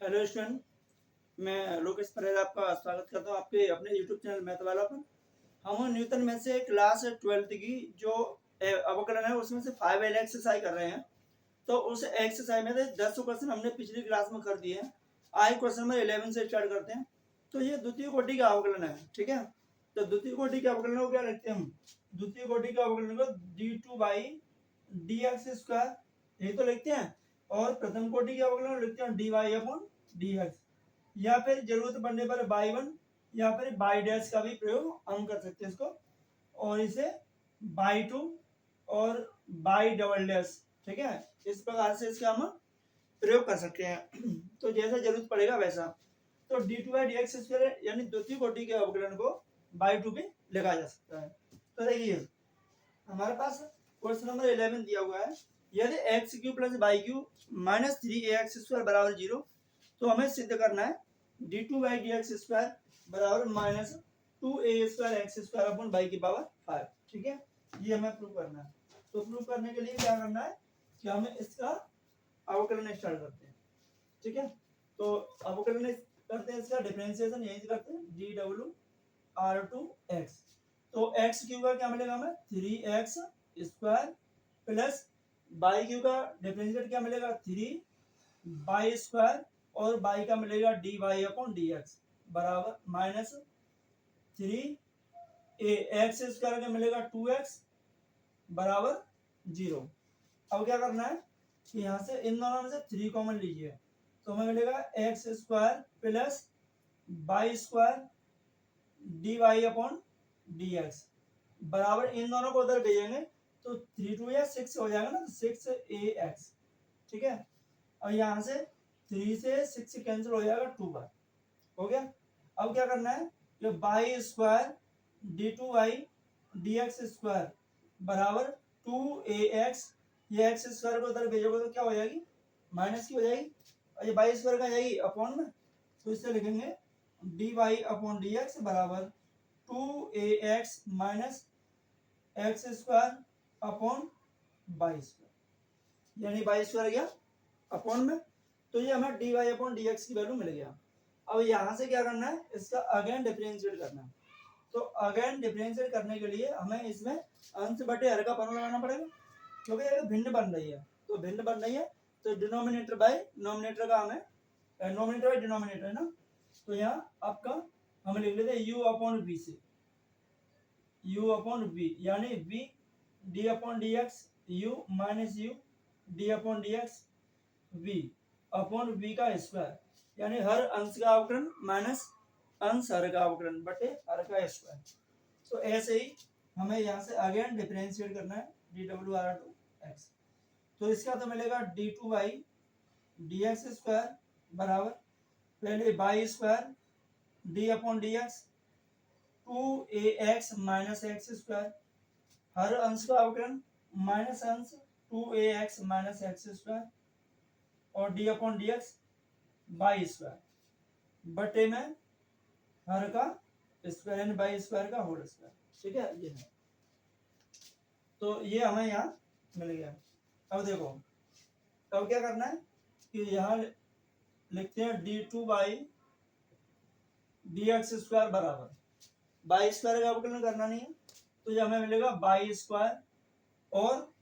Hello student, मैं लोकेश परेल आपका स्वागत करता हूँ आपके अपने यूट्यूब चैनल मैथ वाला पर। हम न्यूटन में से क्लास 12th की जो अवकलन है उसमें से 5L एक्सरसाइज कर रहे हैं। तो उस एक्सरसाइज में से 10 क्वेश्चन हमने पिछली क्लास में कर दिए हैं। आज क्वेश्चन नंबर 11 से स्टार्ट करते हैं। तो ये द्वितीय कोटि का अवकलन है, ठीक है। तो द्वितीय कोटि के अवकलन को क्या लिखते हैं हम? द्वितीय कोटि के अवकलन को d2/dx², यही तो लिखते हैं। और प्रथम कोटि के अवकलन को लिखते हैं dy/dx, या फिर जरूरत पड़ने पर y1 या फिर y डैश का भी प्रयोग हम कर सकते हैं इसको, और इसे y2 और y डबल डैश, ठीक है, इस प्रकार से इसका हम प्रयोग कर सकते हैं। तो जैसा जरूरत पड़ेगा वैसा। तो d2/dx² यानी द्वितीय कोटि के अवकलन को y2 भी लिखा जा सकता है। तो देखिए हमारे पास क्वेश्चन नंबर 11 दिया हुआ है, यदि x³ + y³ - 3ax² = 0, तो हमें सिद्ध करना है d2/dx² बराबर -2a²x²/y⁵, ठीक है। ये हमें प्रूव करना है। तो प्रूव करने के लिए क्या करना है कि हमें इसका अवकलन स्टार्ट करते हैं, ठीक है। तो अवकलन करते हैं, इसका डिफरेंशिएशन यहीं से करते हैं, dr2x। तो x³ का क्या मिलेगा हमें 3x² प्लस y³ का डिफरेंशिएट क्या मिलेगा 3y², और y का मिलेगा dy/dx बराबर -3a। x² का मिलेगा 2x बराबर 0। अब क्या करना है कि यहाँ से इन दोनों में से 3 कॉमन लीजिए, तो हमें मिलेगा x² प्लस y² dy/dx बराबर, इन दोनों को उधर भेजेंगे तो 3 2 या 6 हो जाएगा ना, तो 6ax, ठीक है। और यहाँ से 3 से 6 कैंसिल हो जाएगा, 2 बार हो गया। अब क्या करना है कि y² d2/dx² बराबर 2ax, ये x² को उधर भेजोगे तो क्या हो जाएगी, माइनस की हो जाएगी, और ये y² का जाएगी अपॉन में, तो इससे लिखेंगे dy/dx बराबर 2ax माइनस x²/y², यानी y² गया अपॉन में, तो ये हमें dy/dx की वैल्यू मिल गया। अब यहाँ से क्या करना है, इसका अगेन डिफरेंशिएट करना है। तो अगेन डिफरेंशिएट करने के लिए हमें इसमें अंश बटे हर का फॉर्मूला लगाना पड़ेगा, क्योंकि ये भिन्न बन रही है। तो भिन्न बन रही है तो डिनोमिनेटर बाय नोमिनेटर का हमें, नोमिनेटर बाय डिनोमिनेटर है ना, तो यहाँ आपका हम लिख लेते हैं u/v से, u/v यानी v d/dx u minus u d/dx v upon v का स्क्वायर, यानी हर अंश का अवकलन माइनस अंश हर का अवकलन बटे हर का स्क्वायर। तो ऐसे ही हमें यहाँ से अगेन डिफरेंशिएट करना है dw/x। तो इसका तो मिलेगा d2/dx² बराबर पहले y² d/dx 2ax minus x², हर अंश का अवकलन माइनस अंश 2ax माइनस x², और d/dx y² बटे में हर का स्क्वायर, यानी y² का होल स्क्वायर, ठीक है। ये है, तो ये हमें यहाँ मिल गया। अब देखो अब क्या करना है कि यहाँ लिखते हैं d2/dx² बराबर y² का अवकलन करना नहीं है, तो ये हमें मिलेगा y² और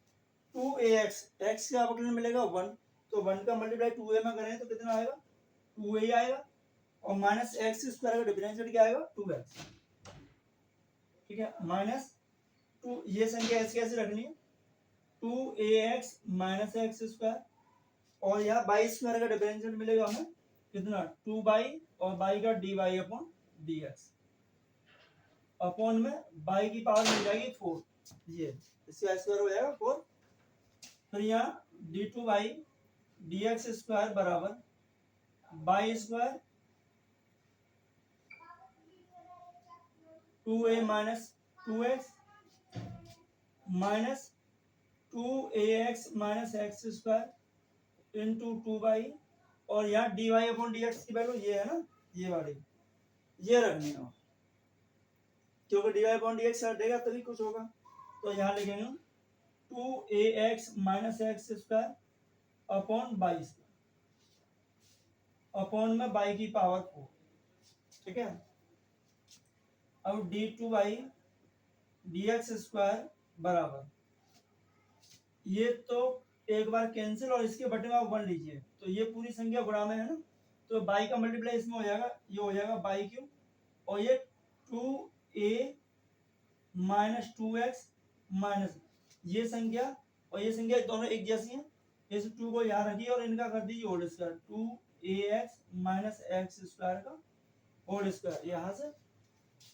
2ax, x का अवकलन मिलेगा 1, तो 1 का मल्टीप्लाई 2a में करें तो कितना आएगा, 2a ही आएगा, और माइनस x² का डिफरेंशिएट क्या आएगा 2x, ठीक है। माइनस 2, ये संख्या ऐसे कैसे रखनी है 2ax माइनस x², और यहाँ y² का डिफरेंशिएट मिलेगा हमें कितना 2y, और y का dy/dx अपॉन में y की पावर मिल जाएगी 4, ये इसका स्क्वायर हो जाएगा 4। फिर यहाँ d2/dx² बराबर y² 2a minus 2x minus 2ax minus x² into 2y, और यहाँ dy/dx की वैल्यू ये है ना, ये वाली ये रखनी है, क्योंकि dy/dx हटेगा तभी कुछ होगा। तो यहाँ लिखेंगे 2ax minus x² upon y², upon में बाई की पावर 4, ठीक है। अब D two by d x square बराबर, ये तो एक बार कैंसिल और इसके बटे में आप 1 लीजिए, तो ये पूरी संख्या गुणा में है ना, तो बाई का मल्टीप्लाई इसमें हो जाएगा, ये हो जाएगा बाई क्यू, और ये 2a माइनस 2x माइनस ये संख्या और ये संख्या दोनों एक जैसी हैं, इस 2 को यहाँ रखिए और इनका कर दीजिए whole square, 2ax minus x square का होल स्क्वायर यहाँ से,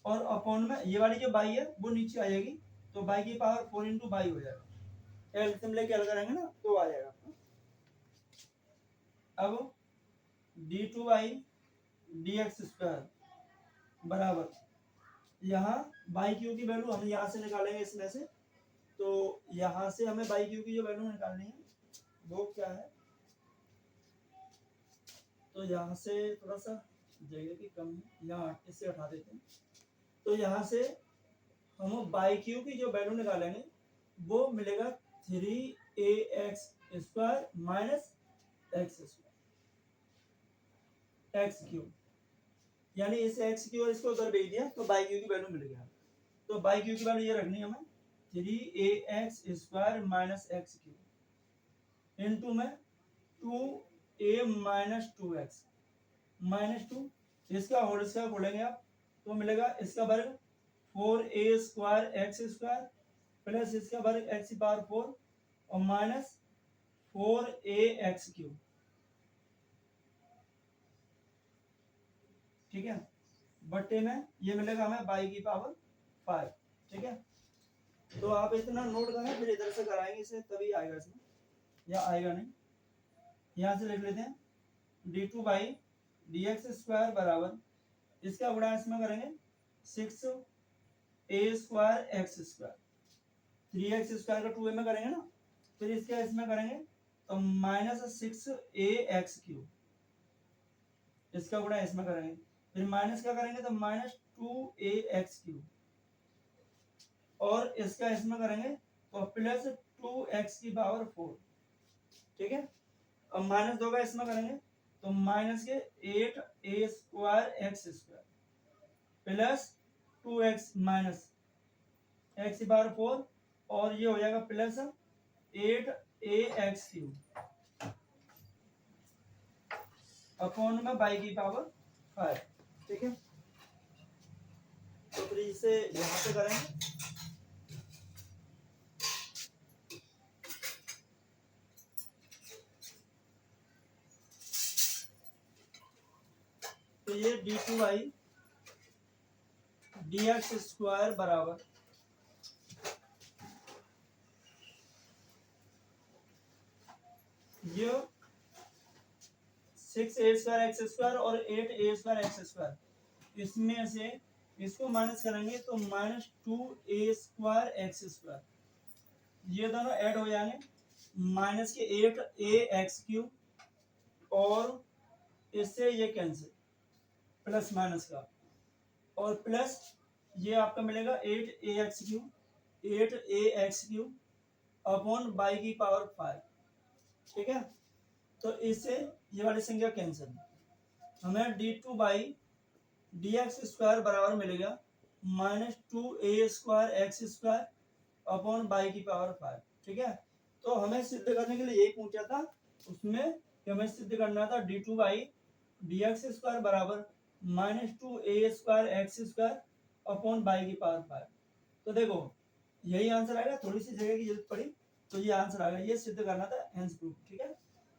और अपॉन में ये वाली जो बाई है वो नीचे आ जाएगी, तो बाई की पावर 4 इंटू बाई हो जाएगा, एलसीएम लेके हल करेंगे ना तो आ जाएगा। अब D two by d x square बराबर, यहाँ बाई क्यू की वैल्यू हम यहाँ से निकालेंगे इसमें से, तो यहाँ से हमें बाई क्यू की जो वैल्यू निकालनी है वो क्या है, तो यहाँ से थोड़ा सा जगह की कम है, यहाँ इससे हटा देते हैं, तो यहाँ से हम बाई क्यू की जो वैल्यू निकालेंगे वो मिलेगा 3ax square minus x square x Q, यानी इस एक्स क्यू और इसको उधर भेज दिया तो बाई क्यू की वैल्यू मिल गया, तो बाई क्यू की वैल्यू ये रखनी है हमें 3ax square minus x Q into में 2a माइनस 2x माइनस 2, इसका होल स्क्वायर बोलेंगे आप तो मिलेगा इसका वर्ग 4a square x square plus इसका वर्ग एक्स की पावर 4 और माइनस 4ax क्यूब, ठीक है, बट्टे में ये मिलेगा हमें बाई की पावर 5, ठीक है। तो आप इतना नोट करें फिर इधर से कराएंगे इसे तभी आएगा इसमें, या आएगा नहीं, यहाँ से लिख लेते हैं D two by d x square बराबर, इसका गुणा इसमें करेंगे 6a square x square, 3x square का 2a में करेंगे ना, फिर इसका इसमें करेंगे तो माइनस 6ax क्यूब, इसका गुणा इसमें करेंगे, फिर माइनस का करेंगे तो माइनस 2ax क्यूब, और इसका इसमें करेंगे तो प्लस 2x की पावर 4, ठीक है। अब माइनस 2 का इसमें करेंगे तो माइनस के 8a square x square plus 2x minus x की पावर 4, और ये हो जाएगा प्लस 8ax क्यूब अपॉन में बाई की पावर 5, ठीक है। तो फिर इसे यहाँ पे करेंगे, तो ये D two by d x square बराबर, ये 6a स्क्वायर एक्स स्क्वायर और 8a स्क्वायर एक्स स्क्वायर, इसमें से इसको माइनस करेंगे तो minus 2a square x square, ये दोनों ऐड हो जाएंगे, माइनस के 8ax क्यूब, और इससे ये कैंसिल प्लस माइनस का, और प्लस ये आपका मिलेगा 8ax क्यूब अपॉन बाई की पावर 5, ठीक है। तो इससे ये वाली संख्या कैंसिल, हमें d two by d x square बराबर मिलेगा minus 2a square x square upon y की पावर 5, ठीक है। तो हमें सिद्ध करने के लिए ये पूछा था, उसमें हमें सिद्ध करना था d two by d x square बराबर minus 2a square x square upon y की पावर 5, तो देखो यही आंसर आएगा, थोड़ी सी जगह की जरूरत पड़ी तो ये आंसर आएगा, ये सिद्ध करना था हेंस प्रूफ, ठीक है।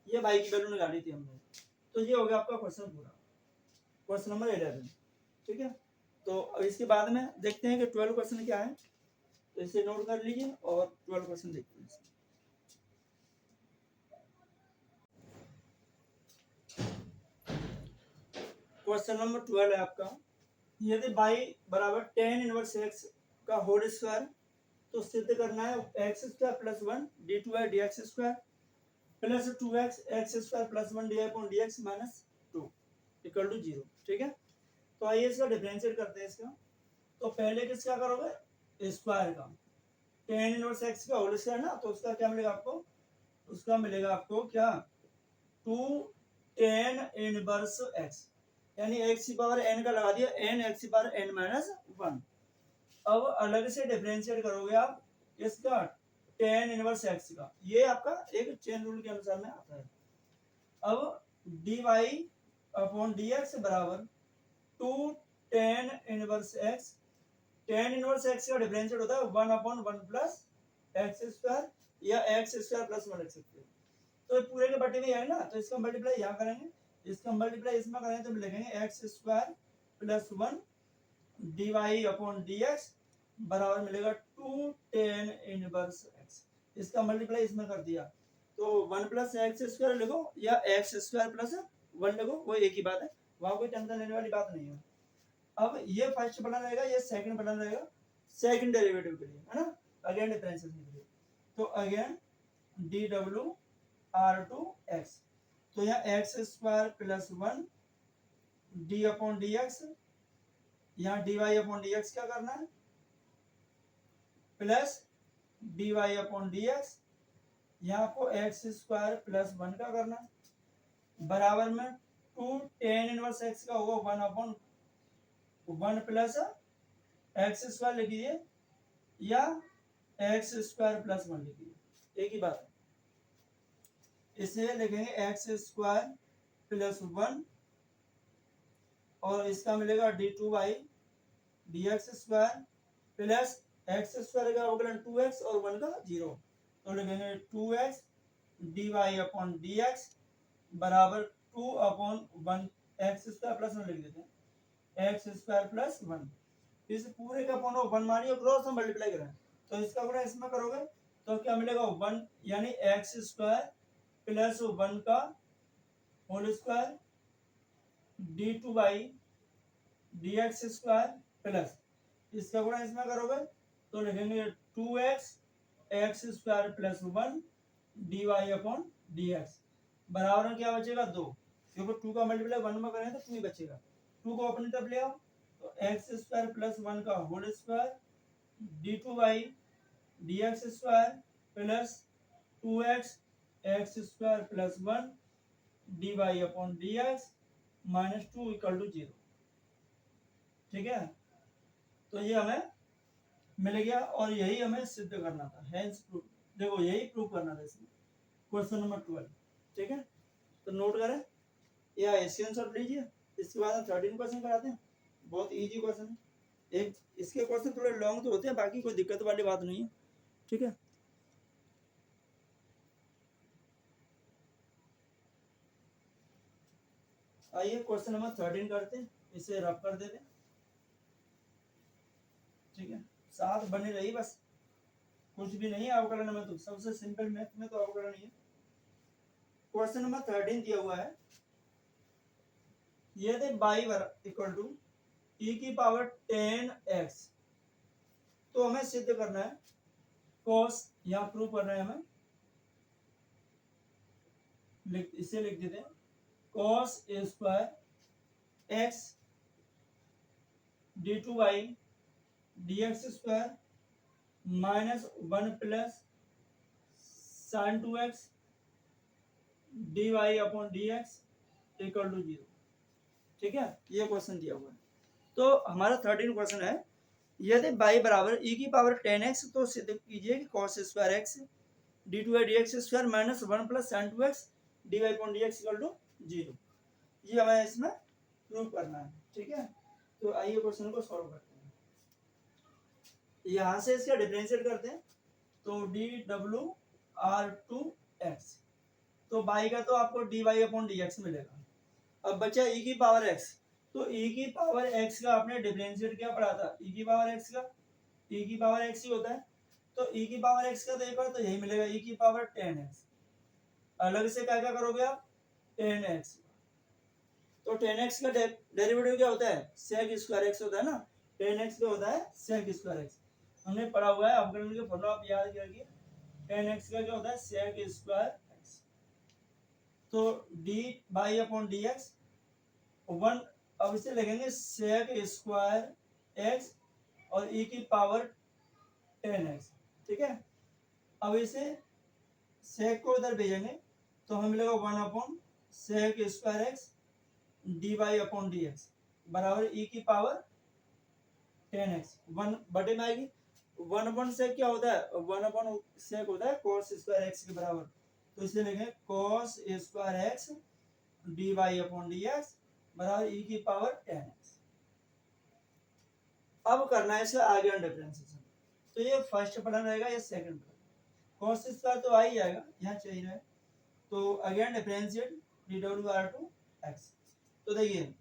ये बाई की वैल्यू निकाली थी हमने, तो ये हो गया आपका क्वेश्चन पूरा, क्वेश्चन नंबर 11, ठीक है। तो अब इसके बाद में देखते हैं कि 12 क्वेश्चन क्या है, तो इसे नोट कर लीजिए और 12 क्वेश्चन देखते हैं। क्वेश्चन नंबर 12 है आपका, यदि बाई बराबर tan इनवर्स x का होल स्क्वायर, तो सिद्ध करना है x square plus 1 d two by d x square plus 2x x square plus 1 d upon d x minus 2 equal to 0, ठीक है। तो आइए इसका डिफरेंशिएट करते हैं इसका, तो पहले किसका करोगे स्क्वायर का, tan इनवर्स x का होल स्क्वायर ना, तो उसका क्या मिलेगा आपको, उसका मिलेगा आपको क्या 2 टेन इनवर्स एक्स, यानी एक्स की पावर एन का लगा दिया, एन एक्स की पावर एन माइनस वन। अब अलग से डिफरेंशिएट करोगे आप इसका टेन इनवर्स एक्स का, ये आपका एक चेन रूल के अनुसार में आता है। अब d y upon d x बराबर two tan inverse x, tan inverse x का डिफरेंशिएट होता है one upon one plus x square या एक्स स्क्वायर प्लस वन लिख सकते हो। तो पूरे के बटे में है ना, तो इसका मल्टीप्लाई यहाँ करेंगे, इसका मल्टीप्लाई इसमें करेंगे तो लिखेंगे x square plus one d y upon d x बराबर मिलेगा टू टेन इनवर्स एक्स। इसका मल्टीप्लाई इसमें कर दिया तो वन प्लस एक्स स्क्वायर लिखो या एक्स स्क्वायर प्लस वन लिखो, वो एक ही बात है, वहां कोई टेंशन लेने वाली बात नहीं है। अब ये फर्स्ट बटन रहेगा, ये सेकंड बटन रहेगा सेकंड डेरिवेटिव के लिए, है ना, अगेन डिफरेंशिएशन के लिए। तो अगेन डी डब्ल्यू आर टू एक्स, तो यहाँ x square plus one d upon d x, यहाँ d y upon d x क्या करना है plus d y upon d x, यहाँ आपको एक्स स्क्वायर प्लस वन का करना है बराबर में टू टेन इनवर्स एक्स का होगा one upon one plus x square लिखिए या एक्स स्क्वायर प्लस वन लिखिए, एक ही बात है। इसे लिखेंगे एक्स स्क्वायर प्लस वन और इसका मिलेगा d two y d x square plus x square का अवकलन टू एक्स और वन का जीरो, तो लिखेंगे two x d y upon d x बराबर two upon one x square plus one लिख देते हैं एक्स स्क्वायर प्लस वन। इस पूरे का अपॉन वन मानिए क्रॉस में मल्टीप्लाई करें तो इसका गुणा इसमें करोगे तो क्या मिलेगा वन, यानी एक्स स्क्वायर प्लस वन का whole square d two by d x square plus इसका गुणा इसमें करोगे तो लिखेंगे two x x square plus one d y upon d x बराबर में क्या बचेगा दो, क्योंकि टू का मल्टीप्लाई वन में करें तो टू ही बचेगा, टू को अपनी तरफ ले आओ तो एक्स स्क्वायर प्लस वन का whole square d two y d x square plus two x x square plus one d y upon d x minus two equal to zero. ठीक है, तो ये हमें मिल गया और यही हमें सिद्ध करना था, हेंस प्रूफ, देखो यही प्रूफ करना था इसमें क्वेश्चन नंबर 12। ठीक है, तो नोट करें या स्क्रीनशॉट लीजिए, इसके बाद हम 13 क्वेश्चन कराते हैं, बहुत इजी क्वेश्चन है। एक इसके क्वेश्चन थोड़े लॉन्ग तो होते हैं, बाकी कोई दिक्कत वाली बात नहीं है। ठीक है, आइए क्वेश्चन नंबर 13 करते हैं, इसे रफ कर देते हैं। ठीक है, साथ बने रही बस, कुछ भी नहीं है अवकलन में, तो सबसे सिंपल मैथ में तो अवकलन ही है। क्वेश्चन नंबर 13 दिया हुआ है, यदि y इक्वल टू e की पावर 10x, तो हमें सिद्ध करना है cos, यहाँ प्रूव करना है हमें, इसे लिख देते हैं cos a square x d two y d x square minus one plus sine two x d y upon d x equal to zero. ठीक है, ये क्वेश्चन दिया हुआ है। तो हमारा 13 क्वेश्चन है, यदि y बराबर e की पावर 10x, तो सिद्ध कीजिए कि cos square x d two y d x square minus one plus sine two x d y upon d x equal to zero, ये हमें इसमें प्रूव करना है। ठीक है, तो आइए क्वेश्चन को सॉल्व करते हैं। यहाँ से इसका डिफरेंशिएट करते हैं तो डी डब्ल्यू आर टू एक्स, तो y का तो आपको d y upon d x मिलेगा। अब बचा e की पावर x, तो e की पावर x का आपने डिफरेंशिएट क्या पढ़ा था, e की पावर x का, e की पावर x ही होता है, तो e की पावर x का देखो तो यही मिलेगा e की पावर 10x। अलग से क्या क्या करोगे आप 10x, तो 10x का डेरिवेटिव क्या होता है sec स्क्वायर x होता है ना, 10x का होता है sec स्क्वायर x, हमने पढ़ा हुआ है अवकलन के फॉर्मूला आप याद करके, 10x का क्या होता है sec स्क्वायर x, तो D y upon d x one, अब इसे लिखेंगे sec स्क्वायर एक्स और e की पावर 10x। ठीक है, अब इसे sec को इधर भेजेंगे तो हमें मिलेगा one upon sec square x d y upon d x बराबर ई की पावर 10x 1 बटे में आएगी। 1 अपॉन सेक क्या होता है, 1 अपॉन सेक होता है कॉस स्क्वायर एक्स के बराबर, तो इसे लिखें cos square x d y upon d x बराबर ई की पावर 10x। अब करना है इसका आगे डिफरेंशिएशन, तो ये फर्स्ट पढ़ा रहेगा, ये सेकंड पढ़ा, कॉस स्क्वायर तो आ ही जाएगा, यहाँ चाहिए रहे, तो अगेन डिफरेंशिएट डी डब्ल्यू आर टू एक्स। तो देखिए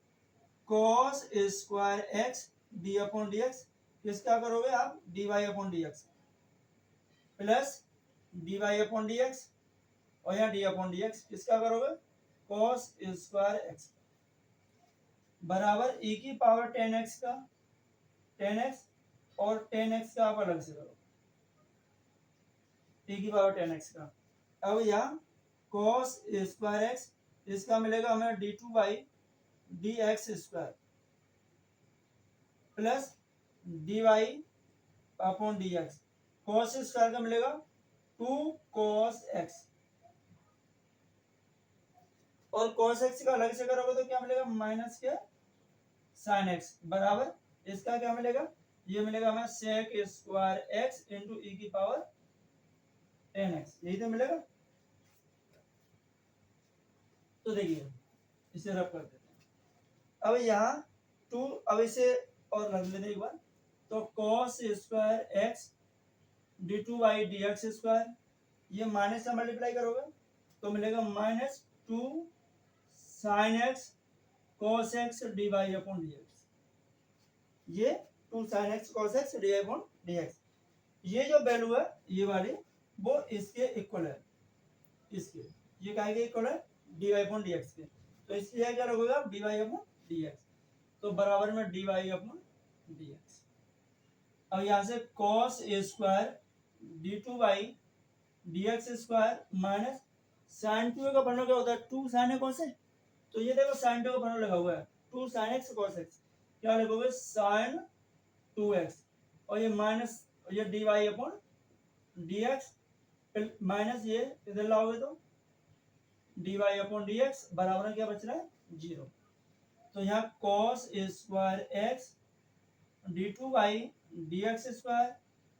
cos square x d upon d x किसका करोगे आप, d y upon d x plus d y upon d x और यहाँ डी अपॉन डी एक्स किसका करोगे, कॉस स्क्वायर एक्स बराबर ई की पावर 10x का 10x और 10x का आप अलग से करो, e की पावर 10x का। अब यहाँ cos स्क्वायर एक्स इसका मिलेगा हमें d two by d x square plus d y upon d x, cos square का मिलेगा 2 cos x और cos x का अलग से करोगे तो क्या मिलेगा, माइनस के sin x बराबर इसका क्या मिलेगा, ये मिलेगा हमें sec स्क्वायर x इंटू ई की पावर 10x, यही तो मिलेगा। तो देखिए इसे रब कर देते हैं। अब यहाँ 2, अब इसे और रख लेते एक बार, तो cos square x d two by d x square, ये माइनस से मल्टीप्लाई करोगे तो मिलेगा minus 2 sin x cos x d y upon d x, ये 2 sin x cos x d y upon d x, ये जो वैल्यू है ये वाली वो इसके इक्वल है, इसके ये क्या के इक्वल है, d y upon d x के, तो इसलिए क्या रखोगे d y upon d x, तो बराबर में d y upon d x. अब यहाँ से cos square d two by d x square minus sine 2 का फॉर्मूला क्या होता है, 2 sin a cos a, तो ये देखो sin 2 का फॉर्मूला लगा हुआ है 2 sin x cos x, क्या लिखोगे sin 2x और ये माइनस ये d y upon d x minus ये इधर लाओगे तो d y upon d x बराबर क्या बच रहा है 0। तो यहाँ cos square x d two by d x square,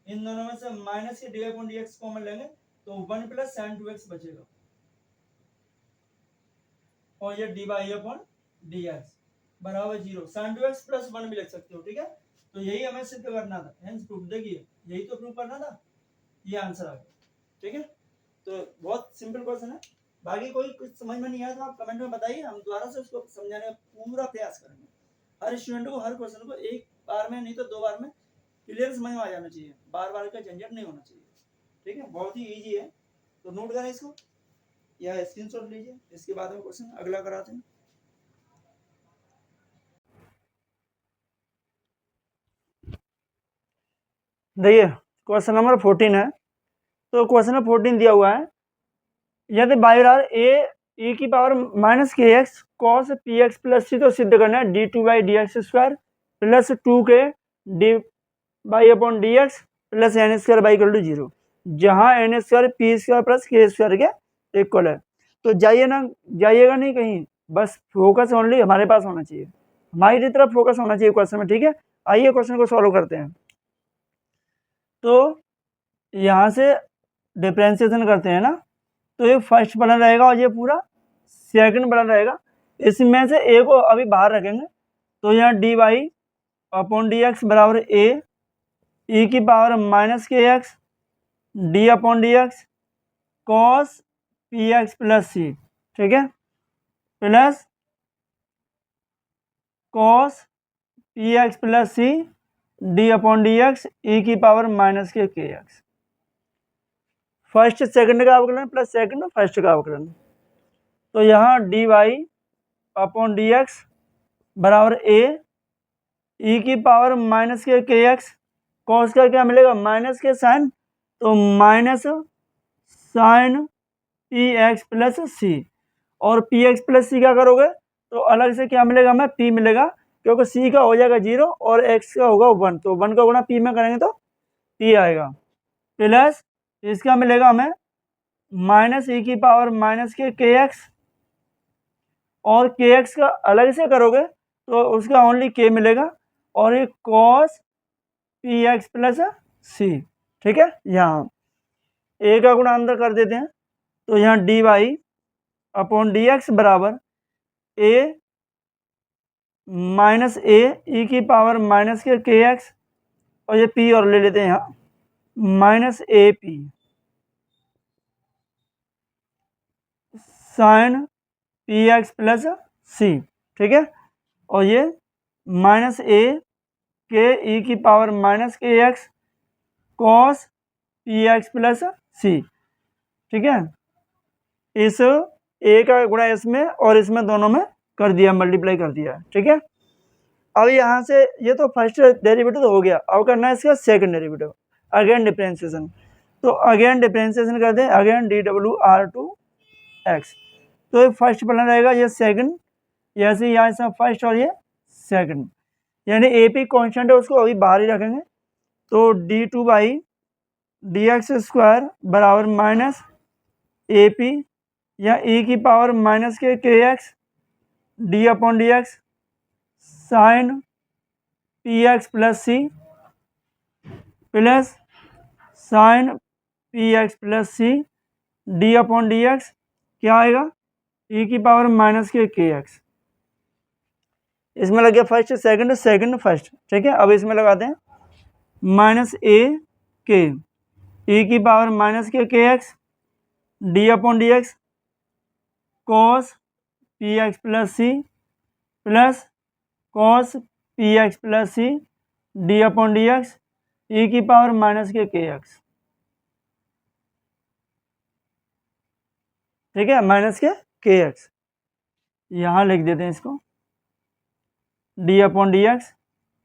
इन दोनों में से माइनस के d y upon d x common लेंगे तो 1 प्लस साइन 2x बचेगा और ये d y upon d x बराबर 0, साइन 2x प्लस 1 भी लिख सकते हो, ठीक है। तो यही हमें सिद्ध करना था, हेंस प्रूफ, देखिए यही तो प्रूफ करना था, ये आंसर आ गया, ठीक है। तो बहुत सिंपल क्वेश्चन है, बाकी कोई कुछ समझ में नहीं आया तो आप कमेंट में बताइए, हम दोबारा से उसको समझाने का पूरा प्रयास करेंगे। हर स्टूडेंट को हर क्वेश्चन को एक बार में नहीं तो 2 बार में क्लियर समझ में आ जाना चाहिए, बार बार का झंझट नहीं होना चाहिए, ठीक है। बहुत ही इजी है, तो नोट करें इसको या स्क्रीनशॉट लीजिए, इसके बाद में क्वेश्चन अगला कराते हैं। देखिए क्वेश्चन नंबर 14 है, तो क्वेश्चन नंबर 14 दिया हुआ है, यदि बायोरार ए ई की power minus k x cos p x plus c, तो सिद्ध करना है d two by d x square plus 2 k d y upon d x plus n square by equal to 0, जहाँ n square p square plus k square के equal है। तो जाइएगा नहीं कहीं, बस फोकस ओनली हमारे पास होना चाहिए, हमारी तरफ फोकस होना चाहिए क्वेश्चन में, ठीक है। आइए क्वेश्चन को सॉल्व करते हैं। तो यहाँ से डिफरेंशिएशन करते हैं ना, तो ये फर्स्ट बना रहेगा और ये पूरा सेकंड बना रहेगा, इसमें से ए को अभी बाहर रखेंगे, तो यहाँ d y upon d x बराबर ए ई की power minus k x d upon d x cos p x plus c, ठीक है, plus cos p x plus c d upon d x e की power minus k x, first second का अवकलन plus second first का अवकलन। तो यहाँ d y upon d x बराबर ए ई की power minus k x, cos का क्या मिलेगा माइनस के साइन, तो minus sine p x plus c, और पी एक्स प्लस सी क्या करोगे तो अलग से क्या मिलेगा हमें पी मिलेगा, क्योंकि सी का हो जाएगा 0 और एक्स का होगा 1, तो 1 का गुणा पी में करेंगे तो पी आएगा, प्लस इसका मिलेगा हमें माइनस ई की पावर माइनस के एक्स और के एक्स का अलग से करोगे तो उसका ओनली के मिलेगा, और ये cos p x plus c. ठीक है, यहाँ ए का गुणांतर कर देते हैं, तो यहाँ d y upon d x बराबर ए माइनस ए ई की पावर माइनस के एक्स, और ये पी और ले लेते हैं यहाँ minus a p sine p x plus c. ठीक है, और ये माइनस ए के ई की power minus k x cos p x plus c. ठीक है, इस ए का गुणा इसमें और इसमें दोनों में कर दिया, मल्टीप्लाई कर दिया। ठीक है, अब यहाँ से ये तो फर्स्ट डेरिवेटिव तो हो गया, अब करना है इसका सेकंड डेरिवेटिव, अगेन डिफरेंशिएशन। तो अगेन डिफरेंशिएशन कर दें, अगेन डी डब्ल्यू आर टू एक्स। तो ये फर्स्ट बना रहेगा, ये सेकंड, ऐसे यहाँ से फर्स्ट और ये सेकंड, यानी ए पी कॉन्स्टेंट है उसको अभी बाहर ही रखेंगे। तो d two by d x square बराबर माइनस ए पी या ई की power minus k x d upon d x sine p x plus c plus sine p x plus c d upon d x क्या आएगा, ई की power minus k x. इसमें लग गया first second, second first. ठीक है, अब इसमें लगाते हैं माइनस ए के ई की power minus k x d upon d x cos p x plus c plus cos p x plus c d upon d x e की power minus k x. ठीक है, minus k x यहाँ लिख देते हैं इसको D upon d x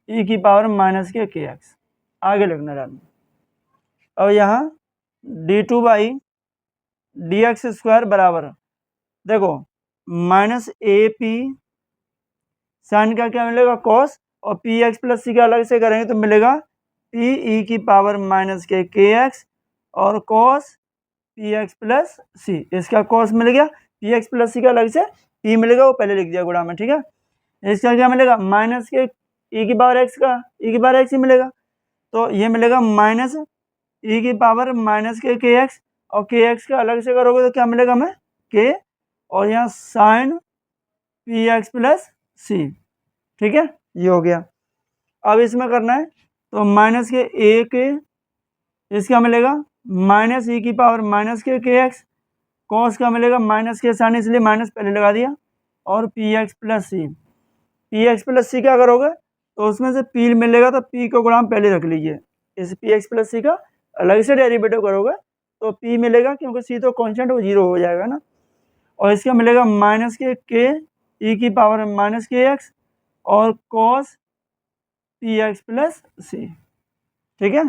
e की power minus k x, आगे लिखना डालना। और यहाँ d two by d x square बराबर, देखो माइनस ए पी साइन का क्या मिलेगा कॉस, और पी एक्स प्लस सी का अलग से करेंगे तो मिलेगा पी ई की पावर माइनस के एक्स और कॉस पी एक्स प्लस सी। इसका कॉस मिल गया, पी एक्स प्लस सी का अलग से पी मिलेगा, वो पहले लिख दिया गुणा में। ठीक है, इसका क्या मिलेगा माइनस के ई की पावर एक्स का ई की पावर एक्स ही मिलेगा, तो ये मिलेगा माइनस ई की पावर माइनस के एक्स, और के एक्स का अलग से करोगे तो क्या मिलेगा हमें के, और यहाँ sign p x plus c. ठीक है, ये हो गया। अब इसमें करना है तो माइनस के ए के इसका मिलेगा माइनस ई की power minus k x, cos का मिलेगा माइनस के साइन इसलिए माइनस पहले लगा दिया, और पी एक्स प्लस सी। पी एक्स प्लस सी क्या करोगे तो उसमें से पी मिलेगा तो पी को गुणाम पहले रख लीजिए, इस पी एक्स प्लस सी का अलग से डेरिवेटिव करोगे तो पी मिलेगा, क्योंकि सी तो कांस्टेंट वो जीरो हो जाएगा ना। और इसका मिलेगा माइनस के ई की पावर माइनस के एक्स और cos p x plus c. ठीक है,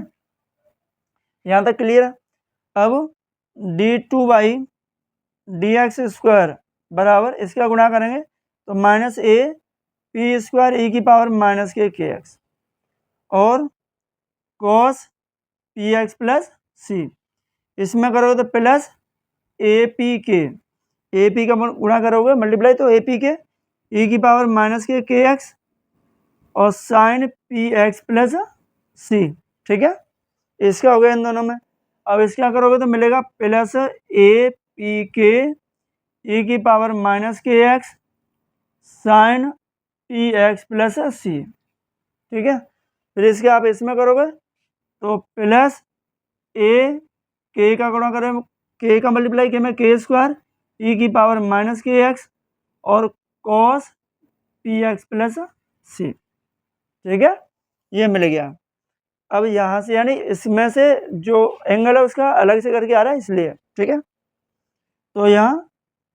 यहाँ तक क्लियर है। अब D two by d x square बराबर इसका गुणा करेंगे तो minus a p square e की पावर माइनस के एक्स और कॉस पी एक्स प्लस सी। इसमें करोगे तो प्लस ए पी का गुणा करोगे मल्टीप्लाई तो ए पी के ई की पावर माइनस के एक्स और sine p x plus c. ठीक है, इसका हो गया इन दोनों में। अब इसका करोगे तो मिलेगा plus a p k e की power minus k x sine p x plus c. ठीक है, फिर इसके आप इसमें करोगे तो प्लस ए के का गुणा करें के का मल्टीप्लाई के में के स्क्वायर ई की पावर माइनस के एक्स और cos p x plus c. ठीक है, ये मिल गया। अब यहाँ से यानी इसमें से जो एंगल है उसका अलग से करके आ रहा है इसलिए। ठीक है, तो यहाँ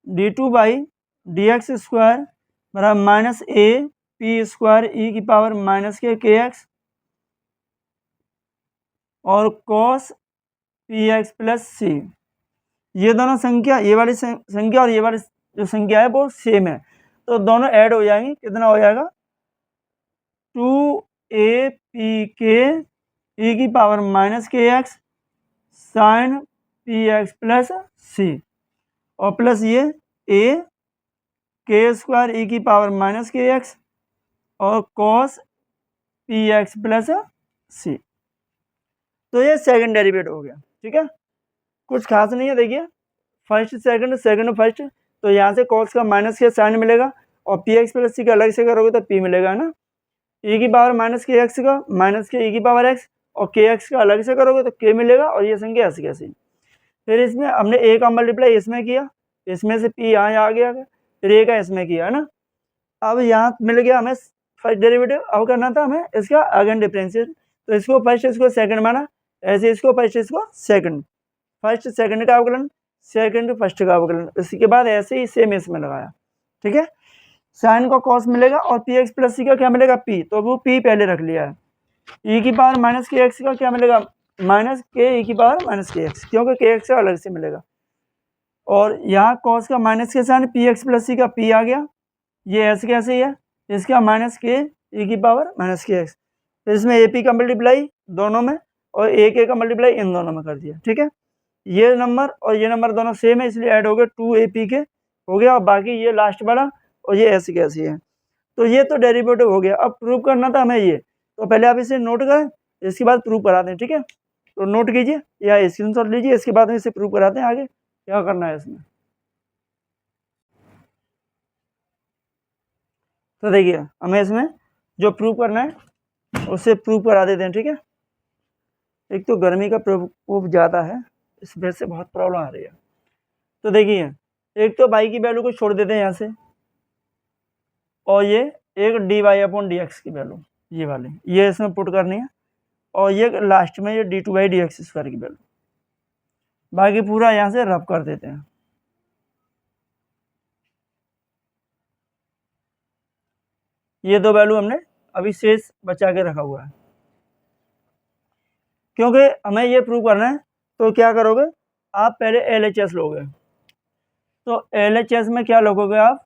d two by d x square बराबर minus a p square e की पावर माइनस के एक्स और cos p x plus c. ये दोनों संख्या, ये वाली संख्या और ये वाली जो संख्या है वो सेम है, तो दोनों ऐड हो जाएंगी। कितना हो जाएगा 2 पी के ई की power minus k x sine p x plus c और प्लस ये ए के स्क्वायर ई की पावर माइनस के एक्स और cos p x plus c. तो ये सेकंड डेरिवेटिव हो गया, ठीक है, कुछ खास नहीं है। देखिए फर्स्ट सेकंड, सेकंड फर्स्ट, तो यहाँ से कॉस का माइनस के साइन मिलेगा और पी एक्स प्लस सी का अलग से करोगे तो पी मिलेगा, है ना। ई की पावर माइनस के एक्स का माइनस के ई की पावर एक्स और के एक्स का अलग से करोगे तो के मिलेगा और ये संख्या ऐसी कैसी। फिर इसमें हमने ए का मल्टीप्लाई इसमें किया, इसमें से पी यहाँ आ गया, फिर ए का इसमें किया, है ना। अब यहाँ मिल गया हमें फर्स्ट डेरिवेटिव। अब करना था हमें इसका अगेन डिफरेंशियल, तो इसको फर्स्ट इसको सेकंड माना, ऐसे इसको फर्स्ट इसको सेकंड, फर्स्ट सेकंड का अवकलन, सेकंड फर्स्ट का अवकलन, इसके बाद ऐसे ही सेम इसमें लगाया, ठीक है। साइन का कॉस मिलेगा और पी एक्स प्लस सी का क्या मिलेगा, पी, तो वो पी पहले रख लिया है। ई की पावर माइनस के एक्स का क्या मिलेगा, माइनस के ई की पावर माइनस के एक्स, क्योंकि के एक्स का अलग से मिलेगा। और यहाँ कॉस का माइनस के साइन पी एक्स प्लस सी का पी आ गया, ये ऐसे कैसे ही है, इसका माइनस के ई की पावर माइनस के एक्स, फिर इसमें ए पी का मल्टीप्लाई दोनों में और ए के का मल्टीप्लाई इन दोनों में कर दिया, ठीक है। ये नंबर और ये नंबर दोनों सेम है इसलिए ऐड हो गए, 2 ए पी के हो गया, और बाकी ये लास्ट वाला और ये ऐसी कैसी है। तो ये तो डेरिवेटिव हो गया। अब प्रूव करना था हमें ये, तो पहले आप इसे नोट करें, इसके बाद प्रूव कराते हैं, ठीक है। तो नोट कीजिए या स्क्रीनशॉट लीजिए, इसके बाद में इसे प्रूव कराते हैं आगे क्या करना है इसमें। तो देखिए हमें इसमें जो प्रूव करना है उसे प्रूव करा देते हैं, ठीक है। एक तो गर्मी का प्रकोप ज़्यादा है, इस वजह से बहुत प्रॉब्लम आ रही है। तो देखिए एक तो बाई की वैल्यू को छोड़ देते हैं यहाँ से, और ये एक d y upon d x की वैल्यू ये वाली ये इसमें पुट करनी है, और ये लास्ट में ये D two by d x square की वैल्यू, बाकी पूरा यहाँ से रब कर देते हैं। ये दो वैल्यू हमने अभी शेष बचा के रखा हुआ है, क्योंकि हमें ये प्रूव करना है। तो क्या करोगे आप, पहले एल एच एस लोगे, तो एल एच एस में क्या लोगोगे आप,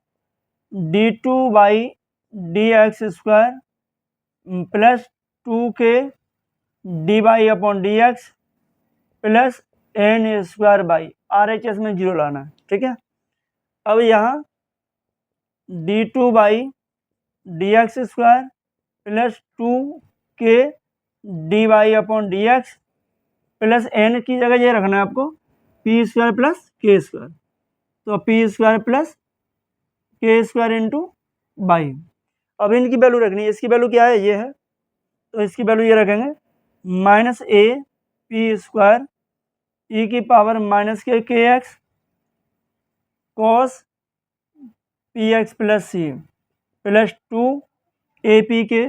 d two by d x square plus 2k d y upon d x plus n square y, R H S में जीरो लाना है, ठीक है। अब यहाँ d two by d x square plus 2k d y upon d x plus n की जगह ये रखना है आपको p square plus k square, तो p square plus k square into y. अब इनकी वैल्यू रखनी है, इसकी वैल्यू क्या है, ये है, तो इसकी वैल्यू ये रखेंगे minus a p square e की power minus k x cos p x plus c plus 2 a p k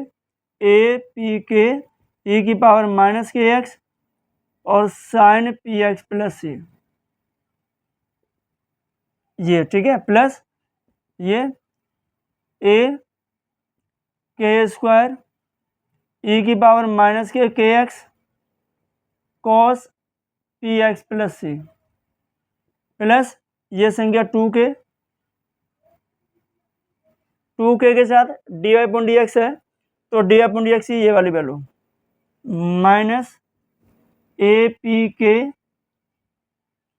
e की पावर माइनस के एक्स और sine p x plus c, ये ठीक है, प्लस ये ए के स्क्वायर ई की power minus k x cos p x plus c plus ये संख्या 2k के साथ d y upon d x है, तो d y upon d x ये वाली value minus a p k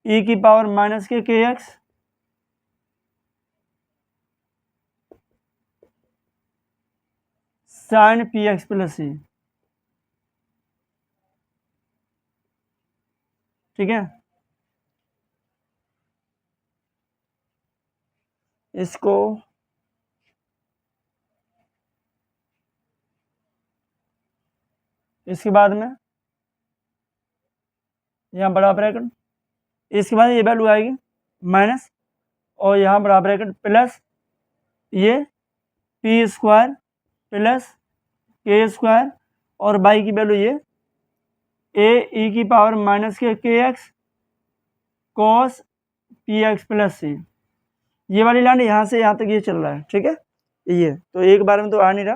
e की power minus k x sine p x plus c, ठीक है। इसको इसके बाद में यहाँ बड़ा ब्रैकेट, इसके बाद ये वैल्यू आएगी माइनस और यहाँ बड़ा ब्रैकेट प्लस ये p square plus k square और बाई की वैल्यू ये ए ई की power minus k x cos p x plus c, ये वाली लाइन यहाँ से यहाँ तक ये चल रहा है, ठीक है। ये तो एक बार में तो आ नहीं रहा,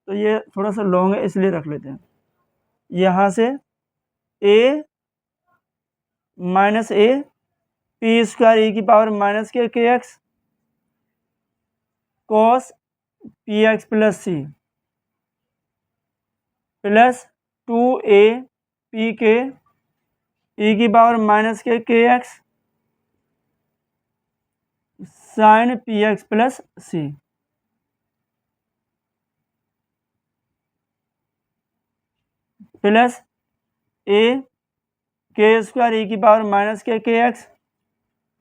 तो ये थोड़ा सा लॉन्ग है इसलिए रख लेते हैं। यहाँ से a minus a p square e की power minus k x cos p x plus c plus 2a p k e की power minus k x sine p x plus c, plus a k square e की power minus k x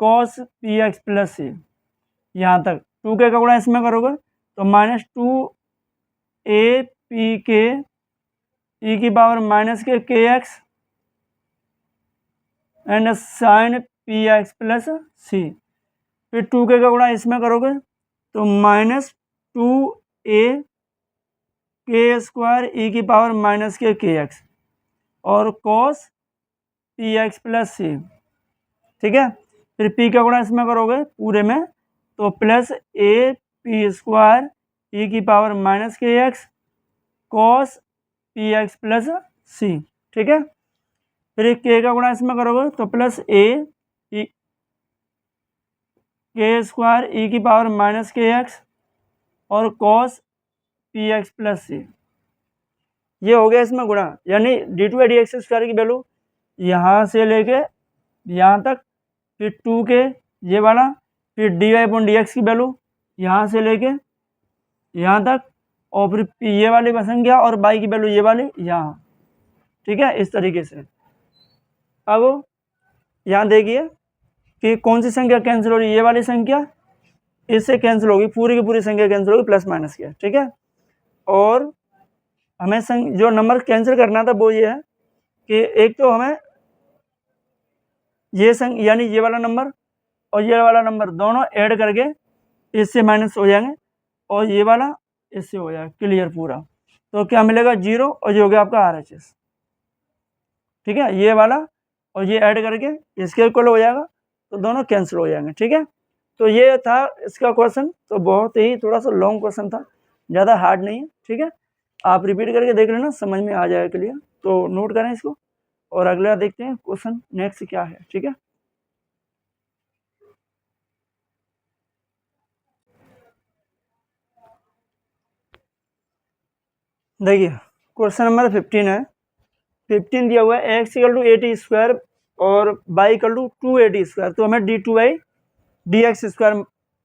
cos p x plus c. यहाँ तक 2k का गुणा इसमें करोगे तो minus 2 a p k e की power minus k x and sine p x plus c. फिर 2k का गुणा इसमें करोगे तो माइनस 2 ए के स्क्वायर ई की पावर माइनस के एक्स और cos p x plus c. ठीक है, फिर p का गुणा इसमें करोगे पूरे में तो plus a p square e की power minus k x cos p x plus c. ठीक है, फिर k का गुणा इसमें करोगे तो plus a k square e की पावर माइनस के एक्स और cos p x plus c. ये हो गया इसमें गुणा, यानी D two by d x square की वैल्यू यहाँ से लेके यहाँ तक, फिर 2k ये वाला, फिर d y upon d x की वैल्यू यहाँ से लेके यहाँ तक, और फिर ये वाली संख्या और बाई की वैल्यू ये वाली यहाँ। ठीक है, इस तरीके से। अब यहाँ देखिए कि कौन सी संख्या कैंसिल हो रही है, ये वाली संख्या इससे कैंसिल होगी, पूरी की पूरी संख्या कैंसिल होगी प्लस माइनस के। ठीक है, और हमें जो नंबर कैंसिल करना था वो ये है कि एक तो हमें ये यानी ये वाला नंबर और ये वाला नंबर दोनों ऐड करके इससे माइनस हो जाएंगे और ये वाला इससे हो जाएगा क्लियर पूरा। तो क्या मिलेगा 0 और ये हो गया आपका RHS। ठीक है, ये वाला और ये ऐड करके इसके इक्वल हो जाएगा तो दोनों कैंसिल हो जाएंगे। ठीक है, तो ये था इसका क्वेश्चन। तो बहुत ही थोड़ा सा लॉन्ग क्वेश्चन था, ज़्यादा हार्ड नहीं है। ठीक है, आप रिपीट करके देख लेना, समझ में आ जाएगा क्लियर। तो नोट करें इसको और अगला देखते हैं क्वेश्चन नेक्स्ट क्या है। ठीक है, देखिए क्वेश्चन नंबर 15 है। 15 दिया हुआ है x इक्वल टू 80 स्क्वायर और y इक्वल टू 280 स्क्वायर। तो हमें d two by d x square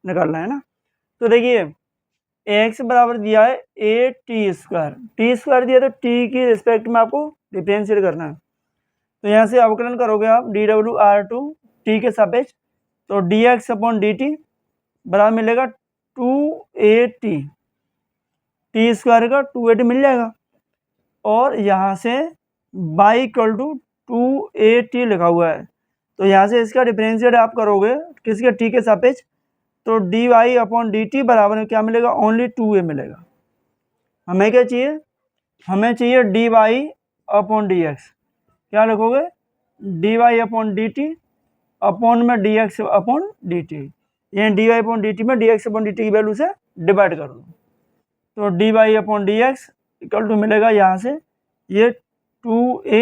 निकालना है ना। तो देखिए x बराबर दिया है A T square, T square दिया तो t की रिस्पेक्ट में आपको डिफरेंशिएट करना है। तो यहाँ से अवकलन करोगे आप डी डब्ल्यू आर टू टी के सापेक्ष, तो d x upon d t बराबर मिलेगा 280, टी स्क्वायर का 280 मिल जाएगा। और यहाँ से बाई इक्वल टू 280 लिखा हुआ है, तो यहाँ से इसका डिफरेंशिएट आप करोगे किसके टी के सापेक्ष, तो d y upon d t बराबर में क्या मिलेगा, ओनली 2a मिलेगा। हमें क्या चाहिए, हमें चाहिए d y upon d x. क्या लिखोगे, d y upon d t upon में d x upon d t, ये d y upon d t में d x upon d t की वैल्यू से डिवाइड कर दो। तो d y upon d x equal to मिलेगा यहाँ से ये 2a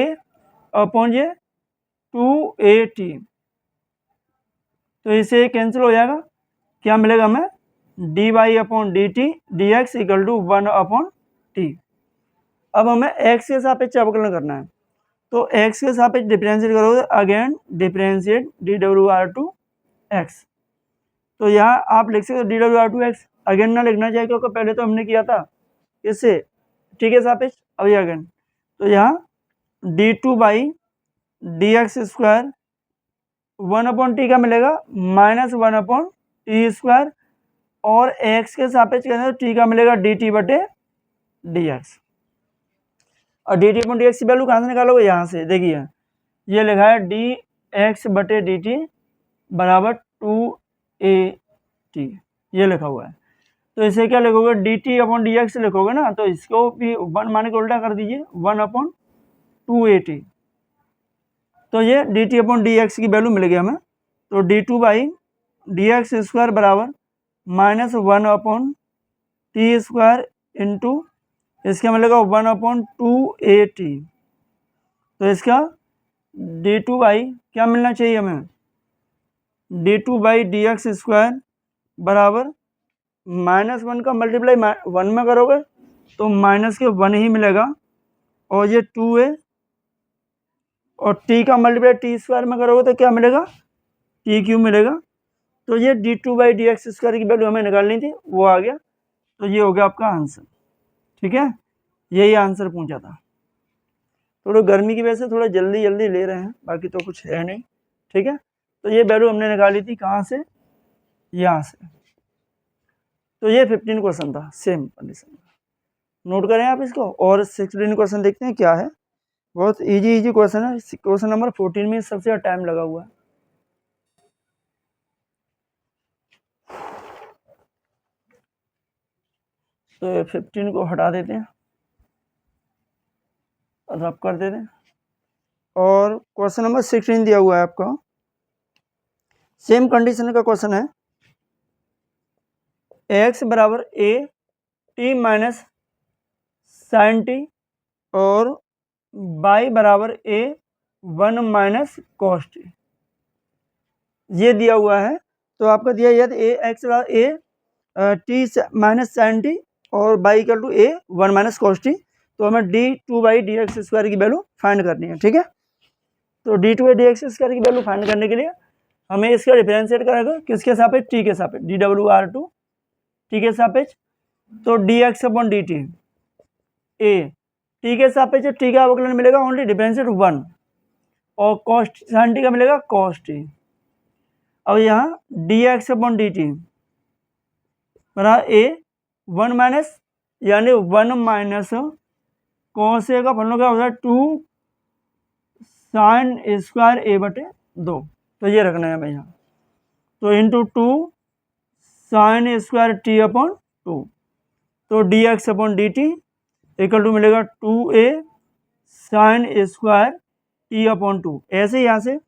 अपॉन ये 280, तो इसे कैंसिल हो जाएगा। क्या मिलेगा हमें, d y upon d t d x equal to 1 upon t. अब हमें x के सापेक्ष अवकलन करना है, तो x के सापेक्ष डिफरेंशिएट करोगे, अगेन डिफरेंशिएट डी डब्ल्यू आर टू एक्स। तो यहाँ आप लिख सकते हो डी डब्ल्यू आर टू एक्स, अगेन ना लिखना चाहिए क्योंकि पहले तो हमने किया था इससे ठीक है सापेक्ष, अभी अगेन। तो यहाँ d two by d x square 1 upon T का मिलेगा माइनस 1 अपॉन टी स्क्वायर, और एक्स के सापेक्ष कहते टी का मिलेगा डी टी बटे डी एक्स। और D t upon d x की वैल्यू कहाँ से निकालोगे, यहाँ से देखिए ये लिखा है डी एक्स बटे डी टी बराबर 2a ये लिखा हुआ है। तो इसे क्या लिखोगे, D t upon d x लिखोगे ना, तो इसको भी 1 मान के उल्टा कर दीजिए, 1 अपॉन 2a। तो ये d t upon d x की वैल्यू मिल गया हमें। तो d two by d x square बराबर minus 1 upon t square into इसका मिलेगा 1 अपॉन 2a। तो इसका डी टू बाई क्या मिलना चाहिए हमें, d two by d x square बराबर माइनस 1 का मल्टीप्लाई 1 में करोगे तो माइनस के 1 ही मिलेगा, और ये 2a और t का मल्टीप्लाई टी स्क्वायर में करोगे तो क्या मिलेगा, टी क्यूब मिलेगा। तो ये d2/dx² की वैल्यू हमें निकालनी थी, वो आ गया। तो ये हो गया आपका आंसर, ठीक है, यही आंसर पूछा था। थोड़ा गर्मी की वजह से थोड़ा जल्दी जल्दी ले रहे हैं, बाकी तो कुछ है नहीं, ठीक है। तो ये वैल्यू हमने निकाली थी कहाँ से, यहाँ से। तो ये 15 क्वेश्चन था सेम कंडीशन का, नोट करें आप इसको। और 16 क्वेश्चन देखते हैं क्या है, बहुत इजी क्वेश्चन है। क्वेश्चन नंबर 14 में सबसे ज़्यादा टाइम लगा हुआ है। तो 15 को हटा देते हैं, रब कर देते हैं। और क्वेश्चन नंबर 16 दिया हुआ है आपका, सेम कंडीशन का क्वेश्चन है। x बराबर a t minus sine t और y बराबर a 1 माइनस कॉस टी, ये दिया हुआ है। तो आपका दिया यदि x a t minus sine t और y equal to a 1 minus cos t, तो हमें d2/dx² की वैल्यू फाइंड करनी है, ठीक है। तो d2/dx² की वैल्यू फाइंड करने के लिए हमें इसका डिफरेंशिएट करेगा किसके सापेक्ष, t के सापेक्ष, dwr2 t के सापेक्ष। तो dx/dt a t के सापेक्ष, t का अवकलन मिलेगा ओनली डिफरेंशिएट 1, और कॉस साइन टी का मिलेगा कॉस टी। अब यहाँ dx/dt बराबर a 1 माइनस, यानी 1 माइनस कॉस ए का फलन क्या होता है 2 साइन स्क्वायर ए बटे 2, तो ये रखना है हमें यहाँ। तो into 2 sine square T upon 2, तो dx/dt इक्वल टू मिलेगा 2a sine square T upon 2। ऐसे यहाँ से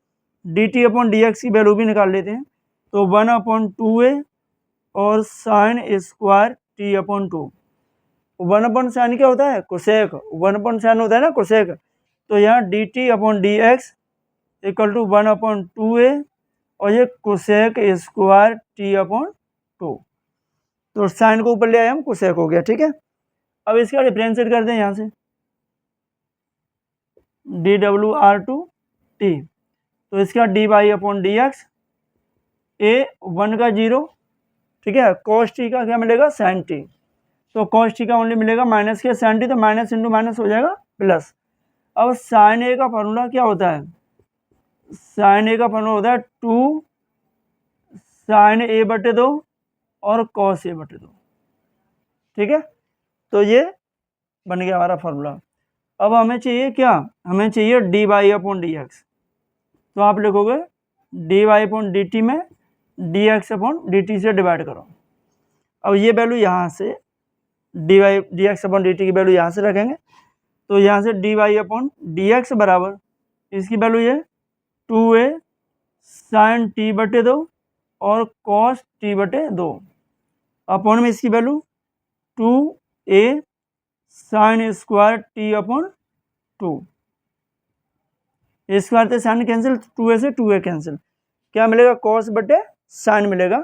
dt/dx की वैल्यू भी निकाल लेते हैं। तो 1/2a और साइन स्क्वायर टी अपॉन 2, 1/साइन क्या होता है, कोसेक, 1/साइन होता है ना कोसेक। तो यहाँ dt/dx इक्वल टू 1/2a और ये कोसेक स्क्वायर टी अपॉन 2। तो साइन को ऊपर ले आए हम, कोसेक हो गया, ठीक है। अब इसका डिफरेंशिएट करते हैं यहाँ से, dwr2t, तो इसका dy/dx a 1 का 0, ठीक है, cos t का क्या मिलेगा sin t, तो cos t का ओनली मिलेगा माइनस के sin t, तो माइनस इंटू माइनस हो जाएगा प्लस। अब sin a का फॉर्मूला क्या होता है, sin a का फॉर्मूला होता है 2 sin a बटे 2 और cos a बटे 2, ठीक है। तो ये बन गया हमारा फॉर्मूला। अब हमें चाहिए क्या, हमें चाहिए dy/dx, तो आप लिखोगे dy/dt में dx/dt से डिवाइड करो। अब ये वैल्यू यहाँ से dx/dt की वैल्यू यहाँ से रखेंगे, तो यहाँ से dy/dx बराबर इसकी वैल्यू ये 2a साइन t बटे 2 और cos t बटे 2 अपॉन में इसकी value 2a sine square T upon 2, square से साइन कैंसिल, 2a से 2a कैंसिल, क्या मिलेगा cos बटे साइन मिलेगा।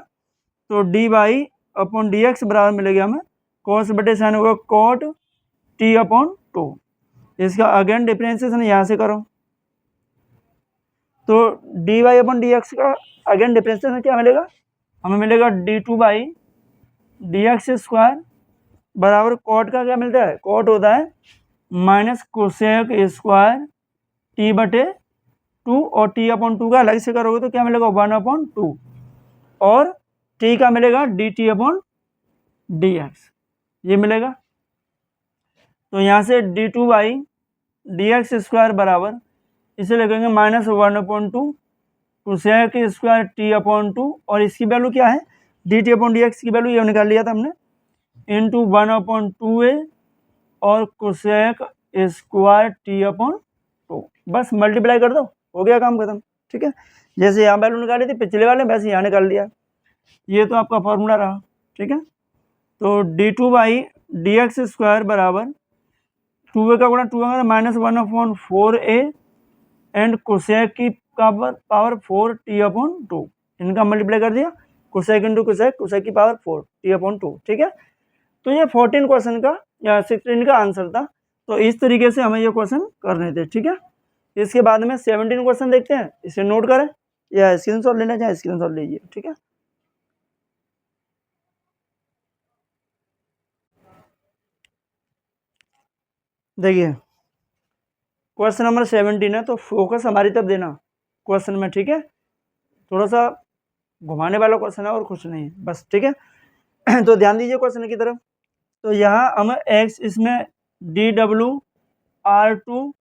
तो dy/dx बराबर मिलेगा हमें cos बटे साइन होगा cot t अपॉन 2। इसका अगेन डिफरेंशिएशन यहाँ से करो, तो dy/dx का अगेन डिफरेंशिएशन क्या मिलेगा, हमें मिलेगा d2/dx² बराबर कॉट का क्या मिलता है, कॉट होता है माइनस कोसेक स्क्वायर टी बटे 2, और t/2 का अलग से करोगे तो क्या मिलेगा 1/2, और t का मिलेगा dt/dx, ये मिलेगा। तो यहाँ से d2/dx² बराबर इसे लिखेंगे माइनस 1/2 कोसेक स्क्वायर t/2, और इसकी वैल्यू क्या है dt/dx की वैल्यू ये निकाल लिया था हमने, इंटू 1/2a और कोसेक स्क्वायर t/2, बस मल्टीप्लाई कर दो, हो गया काम खत्म, ठीक है। जैसे यहाँ वैल्यू निकाली थी पिछले वाले, वैसे यहाँ निकाल दिया, ये तो आपका फॉर्मूला रहा, ठीक है। तो d2/dx² बराबर 2a का गुणा 2a minus 1/4a and cosec की पावर 4 t/2, इनका मल्टीप्लाई कर दिया, कोसेक इंटू कोसेक, कोसेक की पावर 4 t/2, ठीक है। तो ये 14 क्वेश्चन का या 16 का आंसर था। तो इस तरीके से हमें ये क्वेश्चन करने थे, ठीक है। इसके बाद में 17 क्वेश्चन देखते हैं, इसे नोट करें या स्क्रीनशॉट लेना चाहे स्क्रीनशॉट लीजिए, ठीक है। देखिए क्वेश्चन नंबर 17 है, तो फोकस हमारी तरफ देना क्वेश्चन में, ठीक है। थोड़ा सा घुमाने वाला क्वेश्चन है और कुछ नहीं है बस, ठीक है। तो ध्यान दीजिए क्वेश्चन की तरफ। तो यहाँ हम एक्स इसमें DW/R2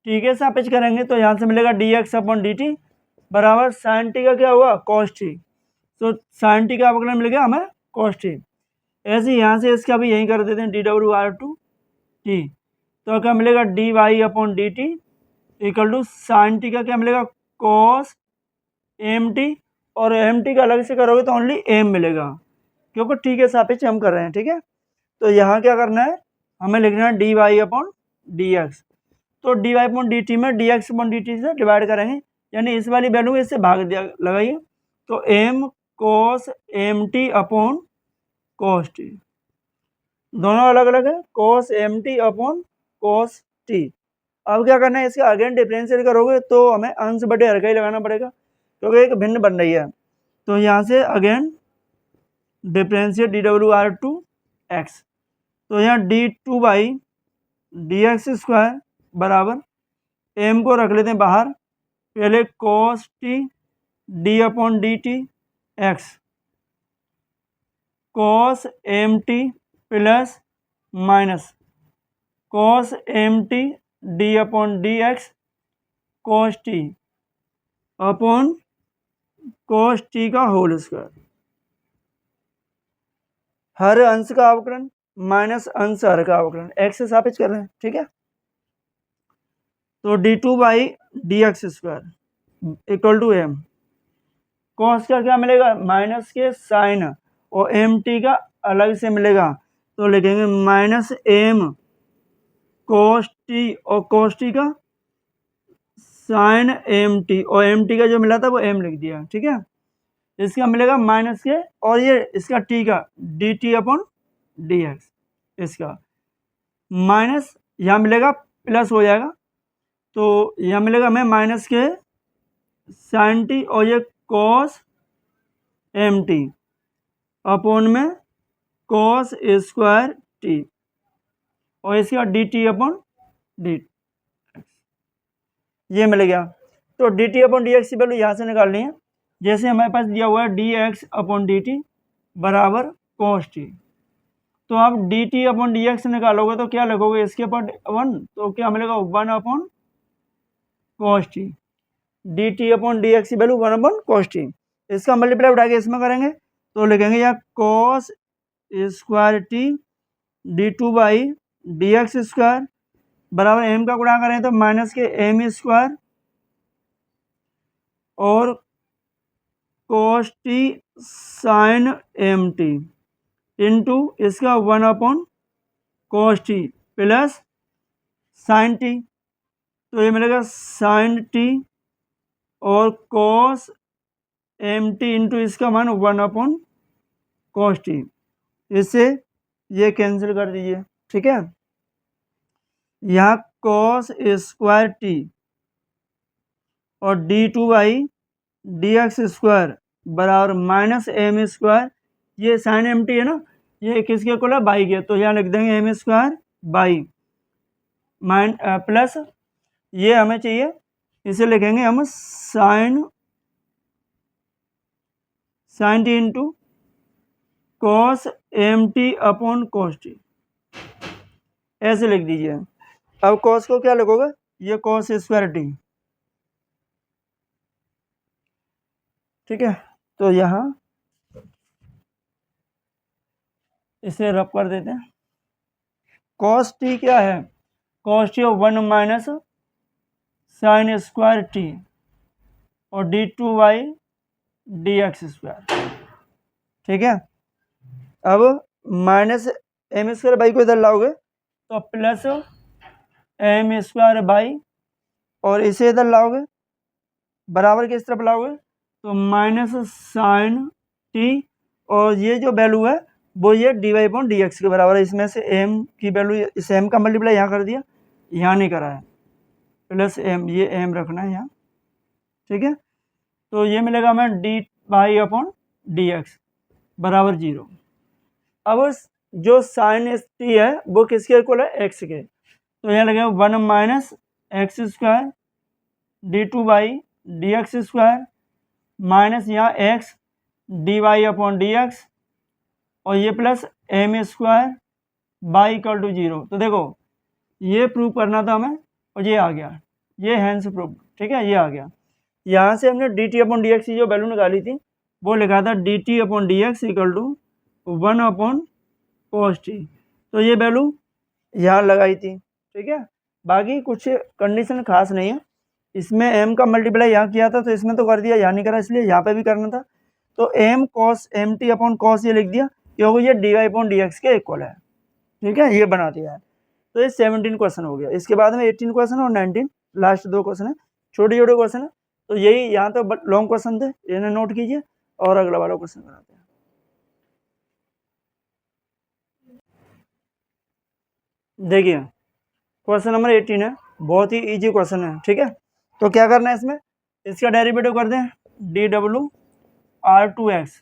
टी के सापेक्ष करेंगे, तो यहाँ से मिलेगा dx/dt बराबर साइन टी का क्या हुआ cos टी। तो साइन टी का अवकलन मिल गया हमें cos टी। ऐसे ही यहाँ से इसका भी यही कर देते हैं DW/R2 टी, तो क्या मिलेगा dy/dt equal to sign T का क्या मिलेगा cos mt, और mt का अलग से करोगे तो ओनली m मिलेगा, क्योंकि टी के सापेक्ष हम कर रहे हैं, ठीक है। तो यहाँ क्या करना है, हमें लिखना है dy/dx, तो dy/dt में dx/dt से डिवाइड करेंगे, यानी इस वाली वैल्यू इससे भाग दिया लगाइए, तो m cos mt upon cos t, दोनों अलग अलग है, cos mt upon cos t। अब क्या करना है, इसका अगेन डिफरेंशियल करोगे तो हमें अंश बटे हर का ही लगाना पड़ेगा, क्योंकि एक भिन्न बन रही है। तो यहाँ से अगेन डिफरेंशियल DW/R2 x, तो यहाँ d2/dx² बराबर m को रख लेते हैं बाहर, पहले cos t d/dt x cos mt plus minus cos mt d/dx cos t upon cos t का होल स्क्वायर, हर अंश का अवकलन माइनस अंश हर का अवकलन x से सापेक्ष कर रहे हैं, ठीक है। तो d2/dx² equal to m, cos का क्या मिलेगा माइनस के साइन, और mt का अलग से मिलेगा, तो लिखेंगे माइनस m cos t, और cos t का साइन mt, और mt का जो मिला था वो m लिख दिया, ठीक है। इसका मिलेगा माइनस के, और ये इसका t का dt/dx, इसका माइनस यहाँ मिलेगा प्लस हो जाएगा, तो यहाँ मिलेगा हमें माइनस के साइन टी, और ये cos mt अपॉन में cos स्क्वायर t, और इसका dt/dx ये मिल गया। तो dt/dx की वैल्यू यहाँ से निकालनी है, जैसे हमारे पास दिया हुआ है dx/dt बराबर cos t, तो आप dt/dx निकालोगे तो क्या लिखोगे, इसके ऊपर 1, तो क्या मिलेगा 1/cos t, dt/dx की वैल्यू 1/cos t, इसका मल्टीप्लाई उठा के इसमें करेंगे तो लिखेंगे यहाँ cos स्क्वायर t d2/dx² बराबर m का गुणा करें तो माइनस के m² और cos t sine mt into इसका 1/cos t plus sine t, तो ये मिलेगा साइन t और cos mt इंटू इसका मान 1/cos t, इससे ये कैंसिल कर दीजिए, ठीक है। यहाँ cos स्क्वायर t और d2/dx² बराबर माइनस m², ये साइन mt है ना, ये किसके इक्वल है बाई के, तो यहाँ लिख देंगे m² बाई प्लस ये हमें चाहिए, इसे लिखेंगे हम sine t into cos mt upon cos t, ऐसे लिख दीजिए। अब cos को क्या लिखोगे, ये cos स्क्वायर t, ठीक है। तो यहाँ इसे रब कर देते हैं, cos t क्या है, cos t 1 minus sine square t और d2/dx², ठीक है। अब माइनस m² बाई को इधर लाओगे तो प्लस m² बाई, और इसे इधर लाओगे बराबर किस तरफ लाओगे तो माइनस साइन t, और ये जो वैल्यू है वो ये dy/dx के बराबर है, इसमें से m की वैल्यू, इस m का मल्टीप्लाई यहाँ कर दिया, यहाँ नहीं करा है, प्लस m, ये m रखना है यहाँ, ठीक है। तो ये मिलेगा हमें dy/dx बराबर 0। अब जो साइन t है वो किसके इक्वल है x के, तो यहाँ लगेगा 1 minus x square d two by d x square minus यहाँ x d y upon d x और ये plus m square by equal to 0। तो देखो ये प्रूव करना था हमें और ये आ गया, ये हैंस प्रूफ, ठीक है, ये आ गया। यहाँ से हमने d t upon d x की जो वैल्यू निकाली थी वो लिखा था d t upon d x equal to 1 upon cos t. तो ये वैल्यू यहाँ लगाई थी, ठीक है। बाकी कुछ कंडीशन खास नहीं है, इसमें m का मल्टीप्लाई यहाँ किया था तो इसमें तो कर दिया, यहाँ नहीं करा इसलिए यहाँ पे भी करना था। तो m cos m t upon cos ये लिख दिया क्योंकि ये d y upon d x के इक्वल है, ठीक है, ये बना दिया है। तो ये 17 क्वेश्चन हो गया। इसके बाद में 18 क्वेश्चन और 19 लास्ट 2 क्वेश्चन है, छोटे छोटे क्वेश्चन है। तो यही यहाँ तो लॉन्ग क्वेश्चन थे, इन्हें नोट कीजिए और अगला वाला क्वेश्चन बनाते हैं। देखिए क्वेश्चन नंबर 18 है, बहुत ही इजी क्वेश्चन है, ठीक है। तो क्या करना है इसमें, इसका डेरिवेटिव कर दें डी डब्ल्यू आर टू एक्स।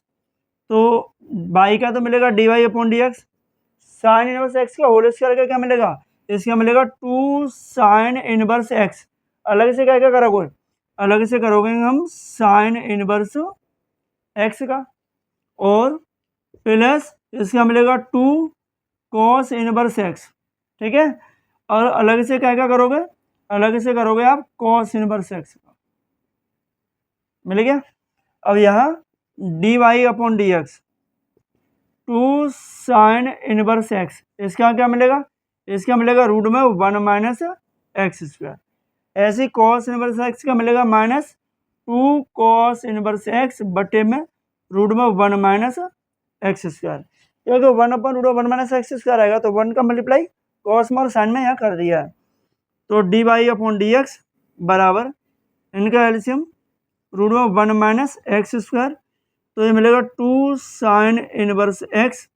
तो बाई का तो मिलेगा d y upon d x, sine inverse x का होल स्क्वायर का क्या मिलेगा, इसका मिलेगा 2 साइन इनवर्स एक्स। अलग से क्या क्या करोगे, अलग से करोगे हम साइन इनवर्स एक्स का, और प्लस इसका मिलेगा 2 कॉस इनवर्स एक्स, ठीक है। और अलग से क्या क्या करोगे, अलग से करोगे आप कॉस इनवर्स एक्स का, मिल गया। अब यहाँ d y upon d x 2 sine inverse x, इसका क्या मिलेगा, इसका मिलेगा रूट में 1 माइनस एक्स स्क्वायर। ऐसे कॉस इनवर्स एक्स का मिलेगा माइनस 2 कॉस इनवर्स एक्स बटे में रूट में 1 माइनस एक्स स्क्वायर। क्योंकि 1 upon root 1 minus x square आएगा तो 1 का मल्टीप्लाई कॉस में और साइन में यहाँ कर दिया है। तो d y upon d x बराबर इनका एलसीएम रूट में 1 माइनस एक्स स्क्वायर, तो ये मिलेगा 2 sine inverse x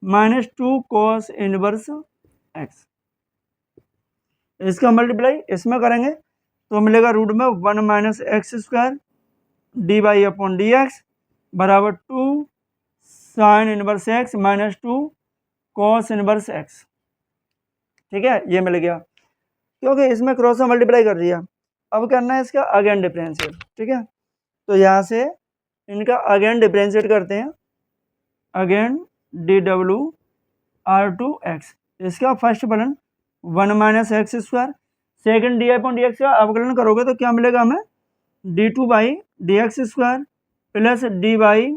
minus 2 cos inverse x. इसका मल्टीप्लाई इसमें करेंगे तो मिलेगा रूट में 1 minus x square d y upon d x बराबर 2 sine inverse x minus 2 cos inverse x, ठीक है, ये मिल गया। क्योंकि इसमें क्रॉस में मल्टीप्लाई कर दिया, अब करना है इसका अगेन डिफरेंशिएट, ठीक है। तो यहाँ से इनका अगेन डिफरेंशिएट करते हैं, अगेन डी डब्ल्यू आर टू एक्स। इसका फर्स्ट फलन 1 माइनस एक्स स्क्वायर, second d upon d x का अवकलन करोगे तो क्या मिलेगा हमें, d two by d x square plus d y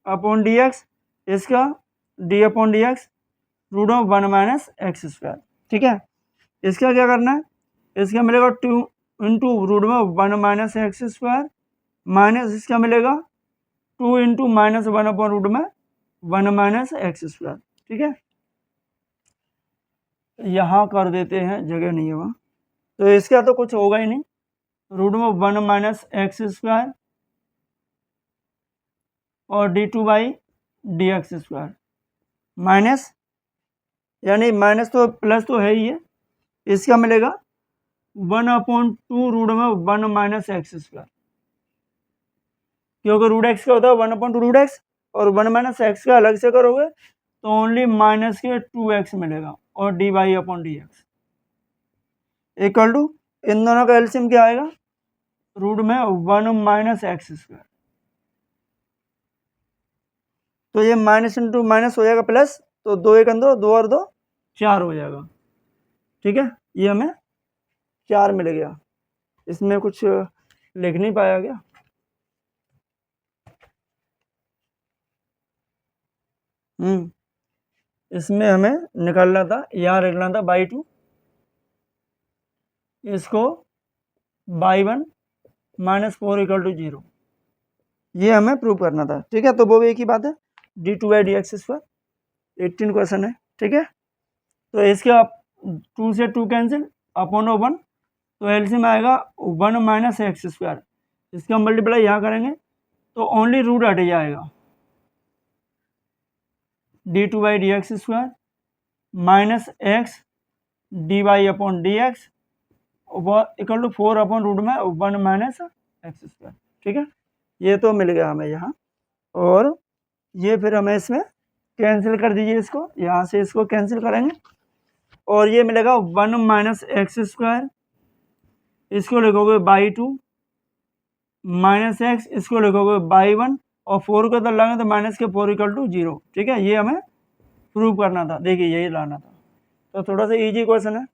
upon d x, इसका d upon d x root of 1 minus x square, ठीक है। इसका क्या करना है, इसका मिलेगा 2 इंटू रूट में 1 माइनस एक्स स्क्वायर माइनस इसका मिलेगा 2 इंटू माइनस 1 अपॉन रूट में 1 माइनस एक्स स्क्वायर, ठीक है। यहाँ कर देते हैं, जगह नहीं है वहाँ, तो इसका तो कुछ होगा ही नहीं, रूट में 1 माइनस एक्स स्क्वायर और D two by d x square minus, यानी माइनस तो प्लस तो है ही है, इसका मिलेगा 1 अपॉन 2 रूट में 1 माइनस एक्स स्क्वायर, क्योंकि रूट एक्स का होता है 1 अपॉन 2 रूट एक्स, और 1 माइनस एक्स का अलग से करोगे तो ओनली माइनस के 2x मिलेगा, और d y upon d x equal to इन दोनों का एलसीएम क्या आएगा, रूट में 1 माइनस एक्स स्क्वायर। तो ये माइनस इंटू माइनस हो जाएगा प्लस, तो 2 1 2 2 और 2 4 हो जाएगा, ठीक है। ये हमें 4 मिल गया, इसमें कुछ लिख नहीं पाया गया। इसमें हमें निकालना था, यहाँ रखना था बाई 2, इसको बाई 1 माइनस 4 इक्वल टू 0, ये हमें प्रूव करना था, ठीक है। तो वो भी एक ही बात है, d two by d x square 18 question है, ठीक है। तो इसके 2 से 2 कैंसिल अपॉन 1, तो एलसीएम में आएगा 1 माइनस एक्स स्क्वायर, इसका मल्टीप्लाई यहाँ करेंगे तो ओनली रूट हट जाएगा, d two by d x square minus x d y upon d x equal to 4 upon root में 1 माइनस एक्स स्क्वायर, ठीक है। ये तो मिल गया हमें यहाँ, और ये फिर हमें इसमें कैंसिल कर दीजिए, इसको यहाँ से इसको कैंसिल करेंगे और ये मिलेगा 1 माइनस एक्स स्क्वायर, इसको लिखोगे बाई 2 माइनस एक्स, इसको लिखोगे बाई 1 और 4 को अंदर लाएंगे तो माइनस के 4 इक्वल टू 0। ठीक है, ये हमें प्रूव करना था, देखिए यही लाना था। तो थोड़ा सा इजी क्वेश्चन है,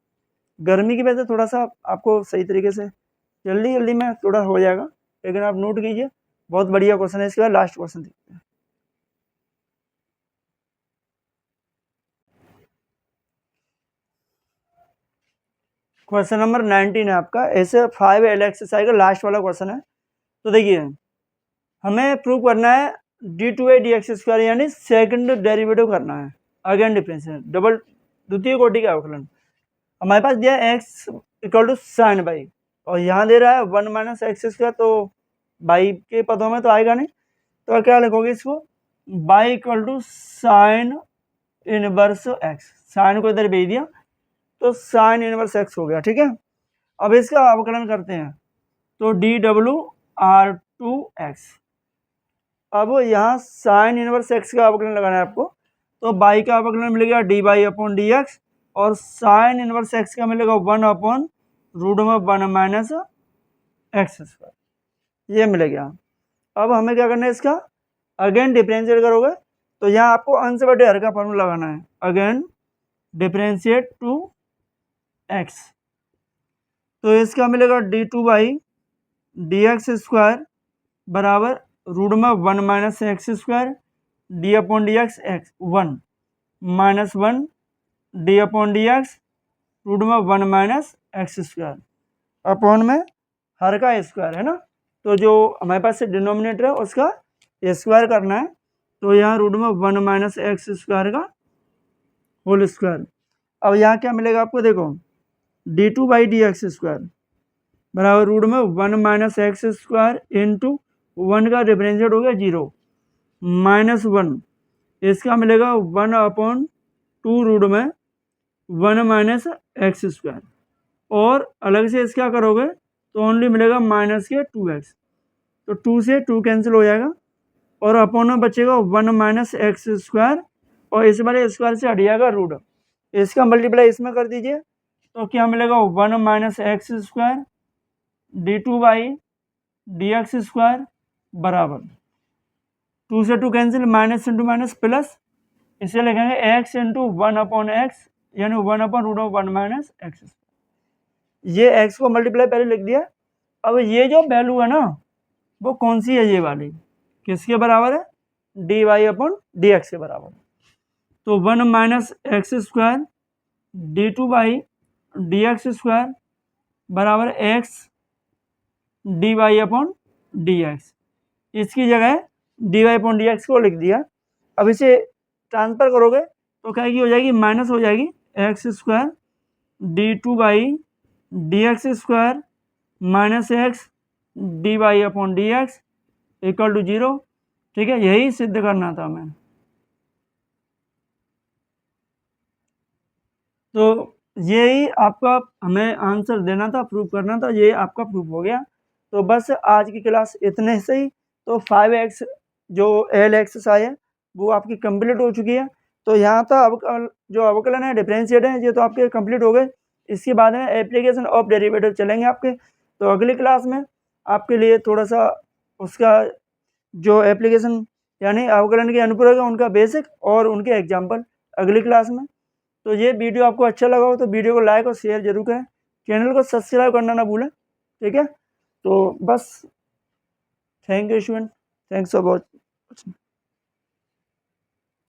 गर्मी की वजह से थोड़ा सा आपको सही तरीके से जल्दी जल्दी में थोड़ा हो जाएगा, लेकिन आप नोट कीजिए, बहुत बढ़िया क्वेश्चन है। इसके बाद लास्ट क्वेश्चन देखते हैं। क्वेश्चन नंबर 19 है आपका, ऐसे 5L एक्सरसाइज का लास्ट वाला क्वेश्चन है। तो देखिए हमें प्रूव करना है d2a dx स्क्वायर यानी सेकंड डेरिवेटिव करना है, अगेन डिफरेंशियल डबल द्वितीय कोटि का अवकलन। हमारे पास दिया है x equal to sine y, और यहाँ दे रहा है 1 माइनस एक्स स्क्वायर, तो बाई के पदों में तो आएगा नहीं, तो क्या लिखोगे इसको, y equal to sine inverse x, sine को इधर भेज दिया तो साइन इनवर्स एक्स हो गया। ठीक है, अब इसका अवकलन करते हैं, तो डी डब्ल्यू आर टू एक्स। अब यहाँ साइन इनवर्स एक्स का अवकलन लगाना है आपको, तो बाई का अवकलन मिलेगा D y upon d x, और साइन इनवर्स एक्स का मिलेगा 1 अपॉन रूट में 1 माइनस एक्स स्क्वायर, ये मिलेगा। अब हमें क्या करना है, इसका अगेन डिफरेंशिएट करोगे, तो यहाँ आपको अंश बटे हर का फॉर्मूला लगाना है, अगेन डिफरेंशिएट टू एक्स, तो इसका मिलेगा d two by d x square बराबर रूट में 1 minus x square d upon d x x 1 minus 1 d upon d x root में 1 माइनस एक्स स्क्वायर अपॉन में हर का स्क्वायर है ना, तो जो हमारे पास से डिनोमिनेटर है उसका स्क्वायर करना है, तो यहाँ रूट में 1 माइनस एक्स स्क्वायर का होल स्क्वायर। अब यहाँ क्या मिलेगा आपको, देखो D two by d x square बराबर रूट में 1 माइनस एक्स स्क्वायर इंटू 1 का डिफरेंशिएट हो गया 0 माइनस 1, इसका मिलेगा 1 अपॉन 2 रूट में 1 माइनस एक्स स्क्वायर, और अलग से इसका करोगे तो ओनली मिलेगा माइनस के 2x, तो 2 से 2 कैंसिल हो जाएगा, और अपॉन में बचेगा 1 माइनस एक्स स्क्वायर, और इस वाले स्क्वायर से हट जाएगा रूट, इसका मल्टीप्लाई इसमें कर दीजिए, तो क्या मिलेगा 1 minus x square d two by d x square बराबर 2 से 2 cancel, minus into minus plus, इसे लिखेंगे एक्स इंटू 1 अपॉन एक्स यानी 1 upon root of 1 minus x. ये एक्स को मल्टीप्लाई पहले लिख दिया। अब ये जो वैल्यू है ना वो कौन सी है, ये वाली किसके बराबर है, d y upon d x के बराबर, तो 1 minus x square d two by d x square बराबर x d y upon d x, इसकी जगह d y upon d x को लिख दिया। अब इसे ट्रांसफर करोगे तो क्या की हो जाएगी, माइनस हो जाएगी x square d two by d x square minus x d y upon d x equal to 0। ठीक है, यही सिद्ध करना था हमें। तो यही आपका हमें आंसर देना था, प्रूव करना था, ये आपका प्रूफ हो गया। तो बस आज की क्लास इतने से ही। तो 5x जो एल एक्सरसाइज है वो आपकी कंप्लीट हो चुकी है। तो यहाँ था जो अवकलन है, डिफरेंशिएट है, ये तो आपके कंप्लीट हो गए। इसके बाद में एप्लीकेशन ऑफ डेरिवेटिव चलेंगे आपके। तो अगली क्लास में आपके लिए थोड़ा सा उसका जो एप्लीकेशन यानी अवकलन के अनुप्रयोग है उनका बेसिक और उनके एग्जाम्पल अगली क्लास में। तो ये वीडियो आपको अच्छा लगा हो तो वीडियो को लाइक और शेयर जरूर करें, चैनल को सब्सक्राइब करना ना भूलें। ठीक है, तो बस thank you student, thanks for watching.